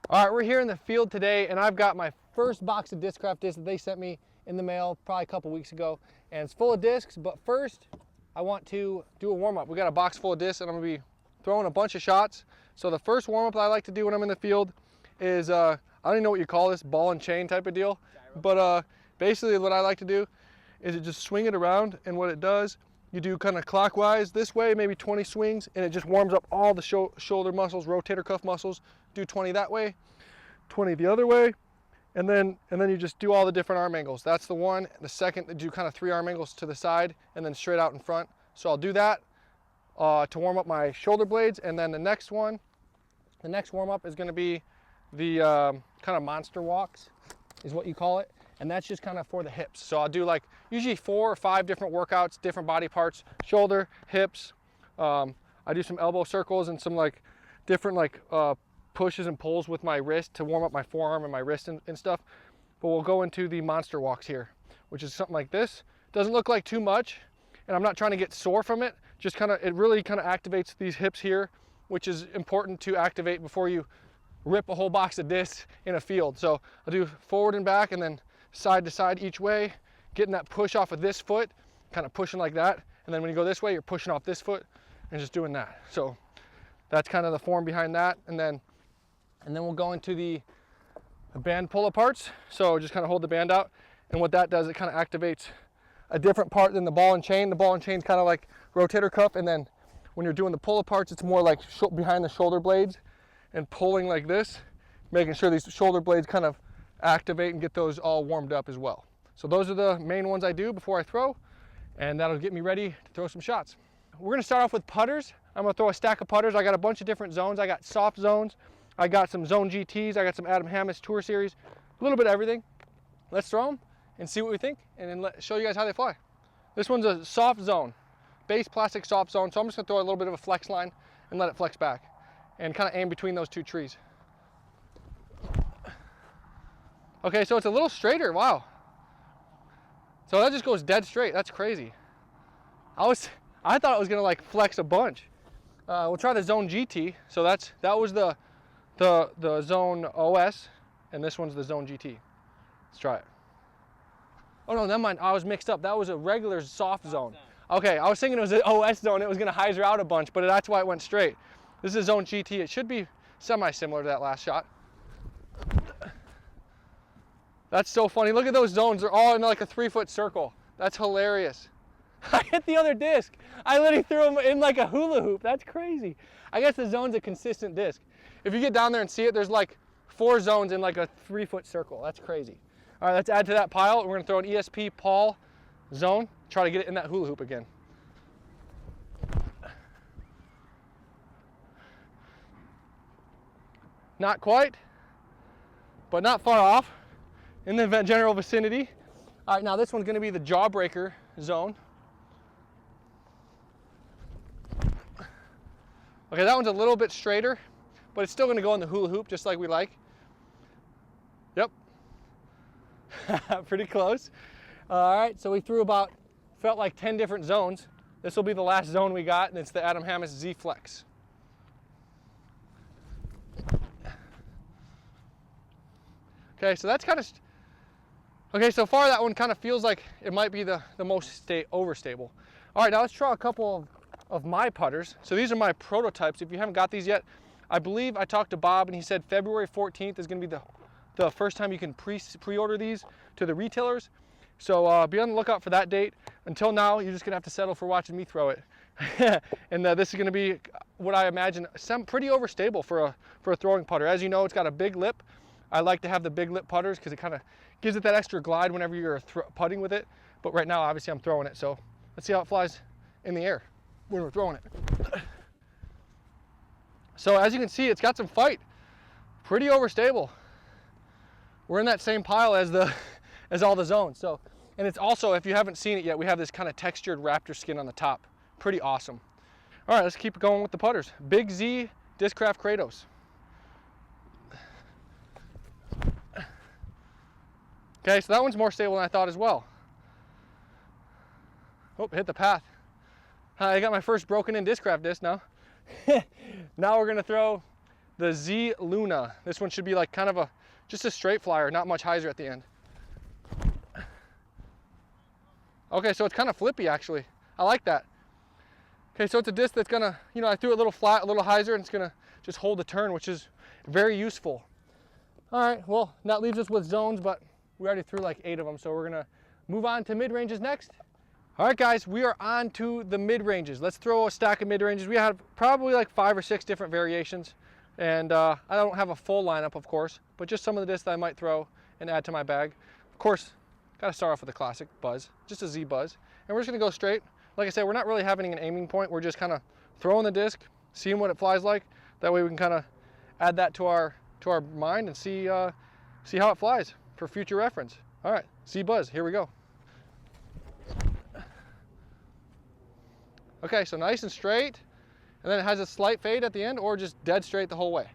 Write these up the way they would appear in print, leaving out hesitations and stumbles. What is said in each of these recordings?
All right, we're here in the field today, and I've got my first box of Discraft discs that they sent me in the mail probably a couple weeks ago, and it's full of discs. But first, I want to do a warm-up. We got a box full of discs, and I'm gonna be throwing a bunch of shots. So the first warm-up that I like to do when I'm in the field is, I don't even know what you call this, ball and chain type of deal. Gyro. But basically what I like to do is it just swing it around, and what it does, you do kind of clockwise this way, maybe 20 swings, and it just warms up all the shoulder muscles, rotator cuff muscles. Do 20 that way, 20 the other way, and then you just do all the different arm angles. That's the one. The second, do kind of 3 arm angles to the side and then straight out in front. So I'll do that to warm up my shoulder blades, and then the next one, the next warm up is going to be the kind of monster walks, is what you call it, and that's just kind of for the hips. So I'll do like usually 4 or 5 different workouts, different body parts, shoulder, hips. I do some elbow circles and some like different like pushes and pulls with my wrist to warm up my forearm and my wrist and stuff. But we'll go into the monster walks here, which is something like this. Doesn't look like too much, and I'm not trying to get sore from it. Just kind of, it really kind of activates these hips here, which is important to activate before you rip a whole box of discs in a field. So I'll do forward and back, and then side to side each way, getting that push off of this foot, kind of pushing like that. And then when you go this way, you're pushing off this foot and just doing that. So that's kind of the form behind that. And then we'll go into the band pull aparts. So just kind of hold the band out, and what that does, it kind of activates a different part than the ball and chain. The ball and chain is kind of like rotator cuff, and then when you're doing the pull aparts, it's more like behind the shoulder blades and pulling like this, making sure these shoulder blades kind of activate and get those all warmed up as well. So those are the main ones I do before I throw, and that'll get me ready to throw some shots. We're gonna start off with putters. I'm gonna throw a stack of putters. I got a bunch of different zones. I got soft zones, I got some zone GTs, I got some Adam Hammis Tour Series, a little bit of everything. Let's throw them and see what we think, and then show you guys how they fly. This one's a soft zone, base plastic soft zone, so I'm just gonna throw a little bit of a flex line and let it flex back, and kind of aim between those 2 trees. Okay, so it's a little straighter, wow. So that just goes dead straight, that's crazy. I thought it was gonna like flex a bunch. We'll try the zone GT. So that was the zone OS, and this one's the zone GT. Let's try it. Oh no, never mind, I was mixed up. That was a regular soft zone. Okay, I was thinking it was an OS zone, it was gonna hyzer out a bunch, but that's why it went straight. This is zone GT, it should be semi-similar to that last shot. That's so funny, look at those zones, they're all in like a 3-foot circle. That's hilarious. I hit the other disc. I literally threw them in like a hula hoop. That's crazy. I guess the zone's a consistent disc. If you get down there and see it, there's like 4 zones in like a 3-foot circle. That's crazy. All right, let's add to that pile. We're gonna throw an ESP Paul zone, try to get it in that hula hoop again. Not quite, but not far off, in the general vicinity. All right, now this one's gonna be the jawbreaker zone. Okay, that one's a little bit straighter, but it's still gonna go in the hula hoop just like we like. Yep. Pretty close. All right, so we threw felt like 10 different zones. This will be the last zone we got, and it's the Adam Hammis Z Flex. Okay, so that's kind of, okay, so far that one kind of feels like it might be the most overstable. All right, now let's try a couple of my putters. So these are my prototypes. If you haven't got these yet, I believe I talked to Bob and he said February 14th is gonna be the first time you can pre-order these to the retailers. So be on the lookout for that date. Until now, you're just gonna have to settle for watching me throw it. And this is gonna be what I imagine, pretty overstable for a throwing putter. As you know, it's got a big lip. I like to have the big lip putters because it kind of gives it that extra glide whenever you're putting with it. But right now, obviously I'm throwing it. So let's see how it flies in the air when we're throwing it. So as you can see, it's got some fight. Pretty overstable. We're in that same pile as all the zones. So, and it's also, if you haven't seen it yet, we have this kind of textured raptor skin on the top. Pretty awesome. All right, let's keep going with the putters. Big Z Discraft Kratos. Okay, so that one's more stable than I thought as well. Oh, hit the path. I got my first broken in Discraft disc now. Now we're gonna throw the Z Luna. This one should be like kind of just a straight flyer, not much hyzer at the end. Okay, so it's kind of flippy actually. I like that. Okay, so it's a disc that's gonna, you know, I threw it a little flat, a little hyzer, and it's gonna just hold the turn, which is very useful. All right, well, that leaves us with zones, but we already threw like 8 of them, so we're gonna move on to mid-ranges next. All right, guys, we are on to the mid-ranges. Let's throw a stack of mid-ranges. We have probably like 5 or 6 different variations, and I don't have a full lineup, of course, but just some of the discs that I might throw and add to my bag. Of course, gotta start off with a classic buzz, just a Z buzz, and we're just gonna go straight. Like I said, we're not really having an aiming point. We're just kind of throwing the disc, seeing what it flies like. That way we can kind of add that to our mind and see how it flies for future reference. All right, Z buzz, here we go. Okay, so nice and straight, and then it has a slight fade at the end, or just dead straight the whole way.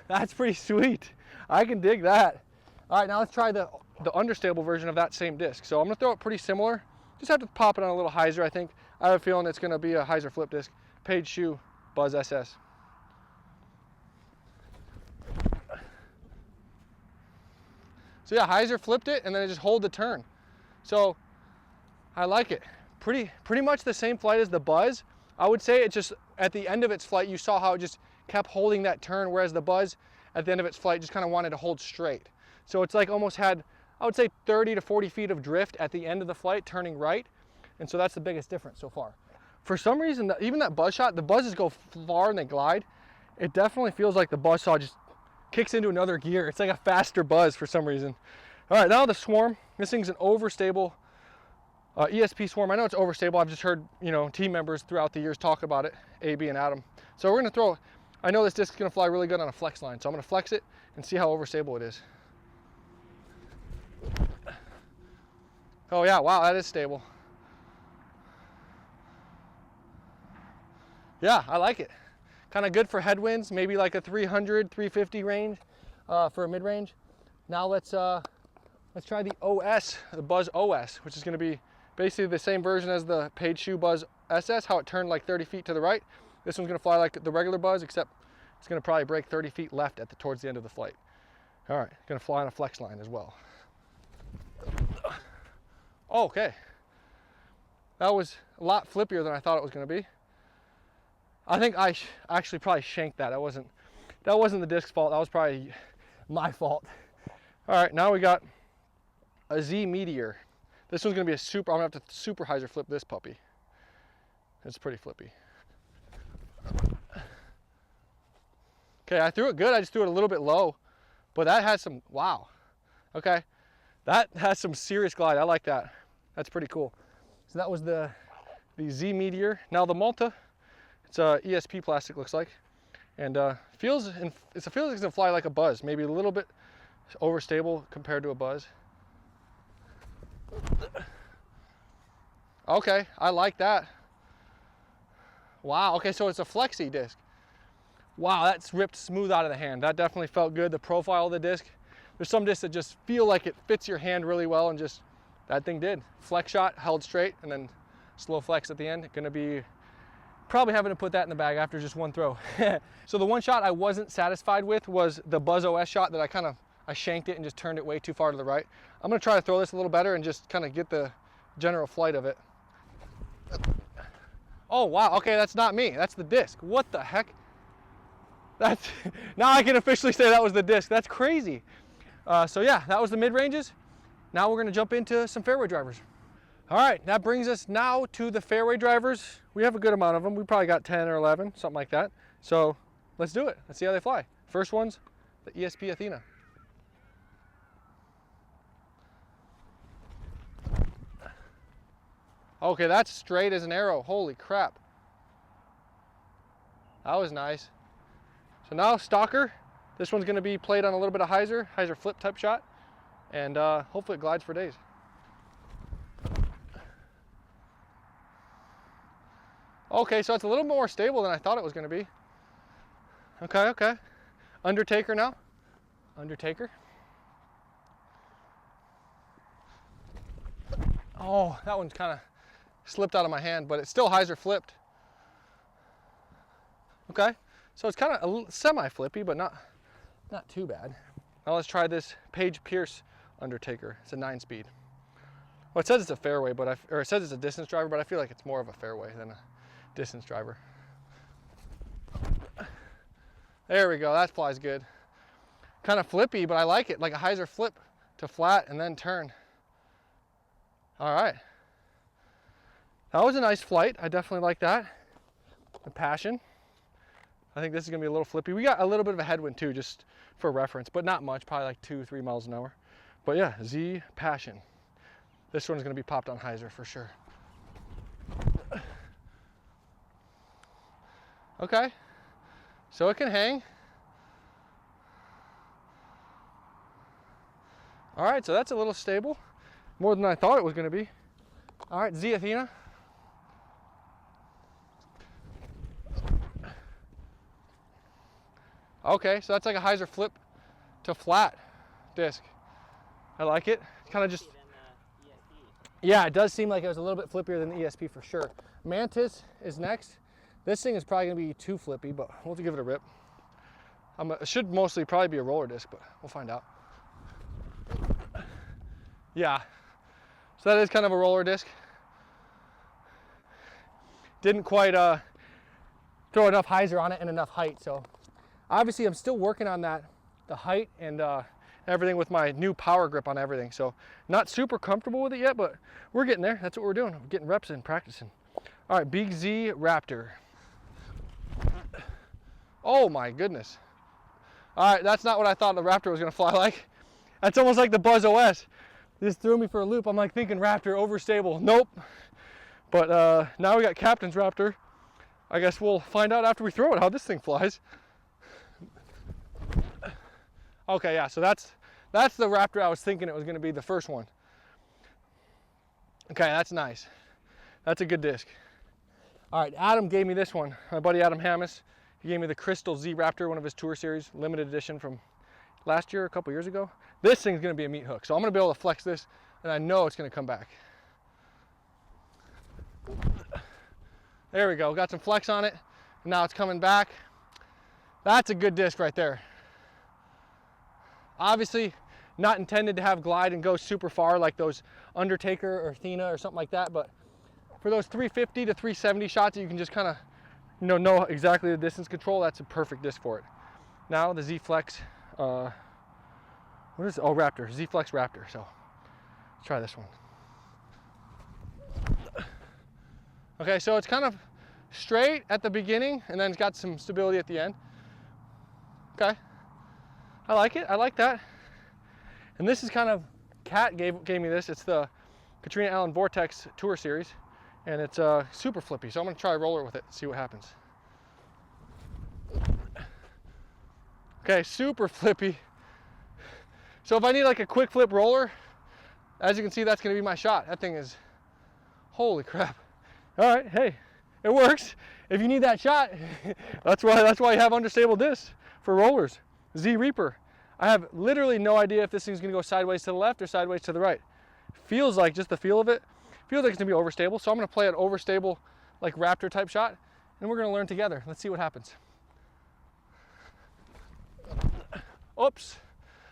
That's pretty sweet. I can dig that. All right, now let's try the understable version of that same disc. So I'm gonna throw it pretty similar. Just have to pop it on a little hyzer, I think. I have a feeling it's gonna be a hyzer flip disc. Page Shoe Buzz SS. So yeah, hyzer flipped it, and then it just hold the turn. So I like it. Pretty much the same flight as the Buzz. I would say it just, at the end of its flight, you saw how it just kept holding that turn, whereas the Buzz, at the end of its flight, just kind of wanted to hold straight. So it's like almost had, I would say 30 to 40 feet of drift at the end of the flight, turning right. And so that's the biggest difference so far. For some reason, even that buzz shot, the buzzes go far and they glide. It definitely feels like the buzzsaw just kicks into another gear. It's like a faster buzz for some reason. All right, now the Swarm. This thing's an overstable ESP Swarm. I know it's overstable. I've just heard, you know, team members throughout the years talk about it, AB and Adam. So we're gonna throw, I know this disc is gonna fly really good on a flex line, so I'm gonna flex it and see how overstable it is. Oh yeah, wow, that is stable. Yeah, I like it. Kind of good for headwinds, maybe like a 300, 350 range for a mid-range. Now let's try the OS, the Buzz OS, which is gonna be basically the same version as the Page Shoe Buzz SS, how it turned like 30 feet to the right. This one's gonna fly like the regular Buzz, except it's gonna probably break 30 feet left towards the end of the flight. All right, gonna fly on a flex line as well. Oh, okay. That was a lot flippier than I thought it was gonna be. I think I actually probably shanked that. That wasn't the disc's fault. That was probably my fault. All right, now we got a Z Meteor. This one's gonna be I'm gonna have to super hyzer flip this puppy. It's pretty flippy. Okay, I threw it good. I just threw it a little bit low, but that has some, wow. Okay, that has some serious glide. I like that. That's pretty cool. So that was the Z Meteor. Now the Malta, it's a ESP plastic, looks like, and it feels like it's gonna fly like a Buzz, maybe a little bit overstable compared to a Buzz. Okay, I like that. Wow, okay, so it's a flexi disc. Wow, that's ripped smooth out of the hand. That definitely felt good. The profile of the disc. There's some discs that just feel like it fits your hand really well, and just, that thing did. Flex shot, held straight, and then slow flex at the end. Gonna be probably having to put that in the bag after just one throw. So the one shot I wasn't satisfied with was the Buzz OS shot that I shanked it and just turned it way too far to the right. I'm gonna try to throw this a little better and just kind of get the general flight of it. Oh wow, okay, that's not me, that's the disc. What the heck? That's, now I can officially say that was the disc. That's crazy. So yeah, that was the mid-ranges. Now we're gonna jump into some fairway drivers. All right, that brings us now to the fairway drivers. We have a good amount of them. We probably got 10 or 11, something like that. So let's do it. Let's see how they fly. First one's the ESP Athena. Okay, that's straight as an arrow. Holy crap. That was nice. So now Stalker. This one's gonna be played on a little bit of hyzer flip type shot. And hopefully it glides for days. Okay, so it's a little more stable than I thought it was gonna be. Okay, okay. Undertaker now. Undertaker. Oh, that one's kind of slipped out of my hand, but it's still hyzer flipped. Okay, So it's kind of semi-flippy, but not too bad. Now let's try this Page Pierce Undertaker. It's a 9-speed. Well, it says it's a fairway, but or it says it's a distance driver, but I feel like it's more of a fairway than a distance driver. There we go, that flies good. Kind of flippy, but I like it, like a hyzer flip to flat and then turn. All right. That was a nice flight. I definitely like that. The Passion. I think this is gonna be a little flippy. We got a little bit of a headwind too, just for reference, but not much, probably like 2-3 miles an hour. But yeah, Z Passion. This one's gonna be popped on hyzer for sure. Okay, so it can hang. All right, so that's a little stable, more than I thought it was gonna be. All right, Z Athena. Okay, so that's like a hyzer flip to flat disc. I like it. It's kind of just, yeah, it does seem like it was a little bit flippier than the ESP for sure. Mantis is next. This thing is probably gonna be too flippy, but we'll give it a rip. It should mostly probably be a roller disc, but we'll find out. Yeah, so that is kind of a roller disc. Didn't quite throw enough hyzer on it and enough height, so obviously I'm still working on that, the height and everything with my new power grip on everything. So not super comfortable with it yet, but we're getting there. That's what we're doing. We're getting reps in, practicing. All right, Big Z Raptor. Oh my goodness. All right, that's not what I thought the Raptor was gonna fly like. That's almost like the Buzz OS. This threw me for a loop. I'm like thinking Raptor, overstable. Nope. But now we got Captain's Raptor. I guess we'll find out after we throw it how this thing flies. Okay, yeah, so that's the Raptor I was thinking it was gonna be, the first one. Okay, that's nice. That's a good disc. All right, Adam gave me this one. My buddy Adam Hammis. He gave me the Crystal Z Raptor, one of his tour series, limited edition from last year, a couple years ago. This thing's gonna be a meat hook, so I'm gonna be able to flex this, and I know it's gonna come back. There we go, got some flex on it, and now it's coming back. That's a good disc right there. Obviously, not intended to have glide and go super far like those Undertaker or Athena or something like that, but for those 350 to 370 shots that you can just kind of know exactly the distance control, that's a perfect disc for it. Now the Z Flex, what is it? Oh, Raptor, Z Flex Raptor. So let's try this one. Okay, so it's kind of straight at the beginning and then it's got some stability at the end. Okay, I like it, I like that. And this is kind of, Kat gave me this. It's the Katrina Allen Vortex Tour Series, and it's super flippy. So I'm gonna try roller with it, see what happens. Okay, super flippy. So if I need like a quick flip roller, as you can see, that's gonna be my shot. That thing is, holy crap. All right, hey, it works. If you need that shot, that's why you have understable discs for rollers. Z Reaper. I have literally no idea if this thing's gonna go sideways to the left or sideways to the right. Feels like, just the feel of it, feels like it's gonna be overstable. So I'm gonna play an overstable, like Raptor type shot, and we're gonna learn together. Let's see what happens. Oops,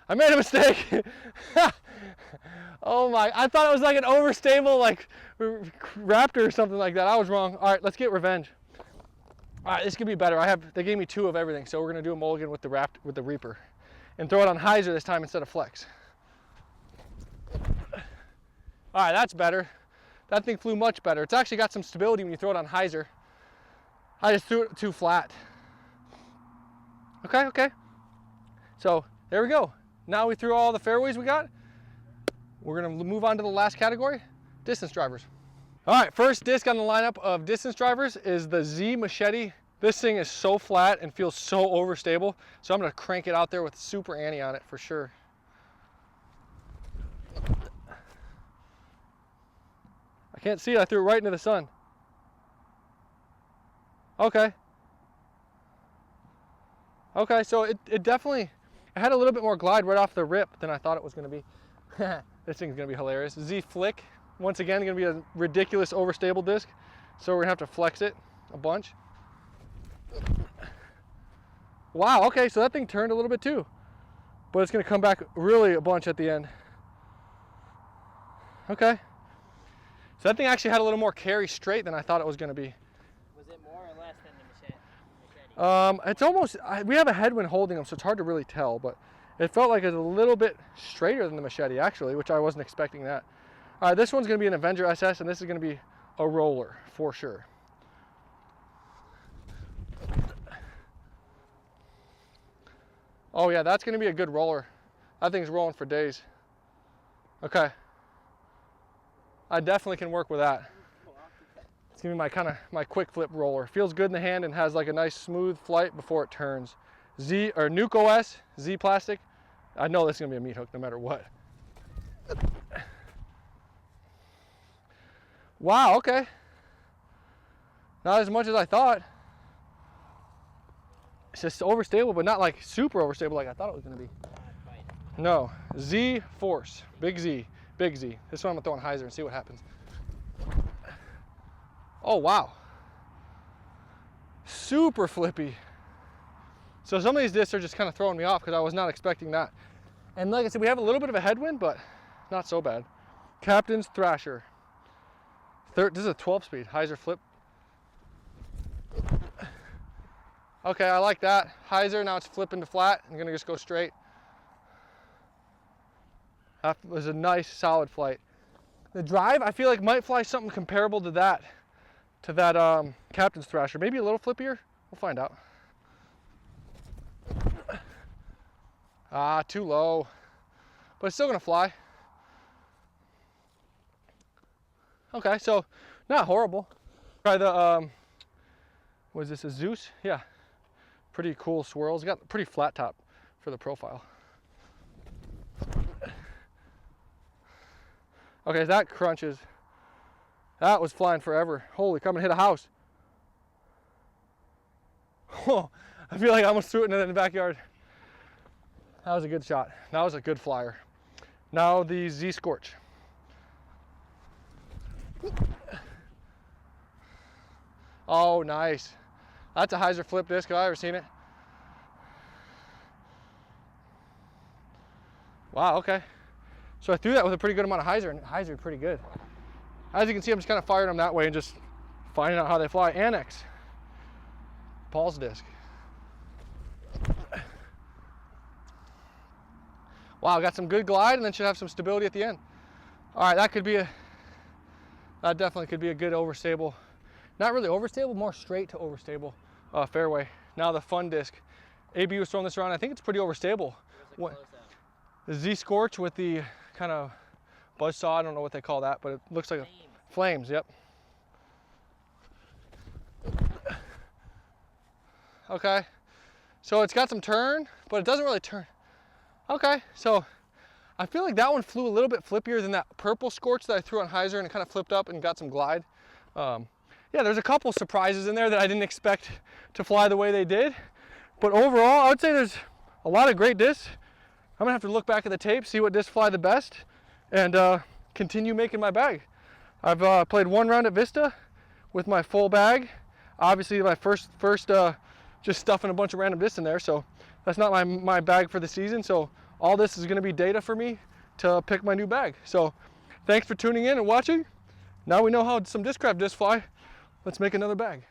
I made a mistake. Oh my, I thought it was like an overstable, like Raptor or something like that. I was wrong. All right, let's get revenge. All right, this could be better. They gave me 2 of everything, so we're gonna do a mulligan with the Reaper. And throw it on hyzer this time instead of flex. All right, that's better. That thing flew much better. It's actually got some stability when you throw it on hyzer. I just threw it too flat. Okay. So there we go. Now we threw all the fairways we got. We're gonna move on to the last category, distance drivers. All right, first disc on the lineup of distance drivers is the Z Machete. This thing is so flat and feels so overstable, so I'm gonna crank it out there with super anti on it for sure. I can't see it, I threw it right into the sun. Okay, so it definitely, it had a little bit more glide right off the rip than I thought it was gonna be. This thing's gonna be hilarious. Z Flick, once again, gonna be a ridiculous overstable disc, so we're gonna have to flex it a bunch. Wow, okay, so that thing turned a little bit too. But it's gonna come back really a bunch at the end. Okay. So that thing actually had a little more carry straight than I thought it was gonna be. Was it more or less than the machete? It's almost, we have a headwind holding them, so it's hard to really tell, but it felt like it was a little bit straighter than the machete actually, which I wasn't expecting that. All right, this one's gonna be an Avenger SS, and this is gonna be a roller for sure. Oh yeah, that's gonna be a good roller. That thing's rolling for days. Okay. I definitely can work with that. It's gonna be my quick flip roller. Feels good in the hand and has like a nice smooth flight before it turns. Z or Nuke OS, Z plastic. I know this is gonna be a meat hook no matter what. Wow, okay. Not as much as I thought. It's just overstable, but not like super overstable like I thought it was gonna be. No, Z Force, big Z, big Z. This one I'm gonna throw on hyzer and see what happens. Oh wow. Super flippy. So some of these discs are just kind of throwing me off because I was not expecting that. And like I said, we have a little bit of a headwind, but not so bad. Captain's Thrasher. This is a 12-speed hyzer flip. Okay, I like that. Hyzer, now it's flipping to flat. I'm gonna just go straight. That was a nice, solid flight. The drive, I feel like might fly something comparable to that Captain's Thrasher. Maybe a little flippier. We'll find out. Ah, too low. But it's still gonna fly. Okay, so not horrible. Try the, was this a Zeus? Yeah. Pretty cool swirls. Got a pretty flat top for the profile. Okay, that crunches. That was flying forever. Holy, come and hit a house. Oh, I feel like I almost threw it in the backyard. That was a good shot. That was a good flyer. Now the Z Scorch. Oh, nice. That's a hyzer flip disc. Have I ever seen it? Wow, okay. So I threw that with a pretty good amount of hyzer, and hyzer pretty good. As you can see, I'm just kind of firing them that way and just finding out how they fly. Annex. Paul's disc. Wow, got some good glide and then should have some stability at the end. All right, that definitely could be a good overstable. Not really overstable, more straight to overstable fairway. Now the fun disc. AB was throwing this around. I think it's pretty overstable. The Z Scorch with the kind of buzzsaw, I don't know what they call that, but it looks like flames, yep. Okay, so it's got some turn, but it doesn't really turn. Okay, so I feel like that one flew a little bit flippier than that purple Scorch that I threw on hyzer, and it kind of flipped up and got some glide. Yeah, there's a couple surprises in there that I didn't expect to fly the way they did. But overall, I would say there's a lot of great discs. I'm gonna have to look back at the tape, see what discs fly the best, and continue making my bag. I've played one round at Vista with my full bag. Obviously my first just stuffing a bunch of random discs in there, so that's not my bag for the season. So all this is gonna be data for me to pick my new bag. So thanks for tuning in and watching. Now we know how some Discraft discs fly. Let's make another bag.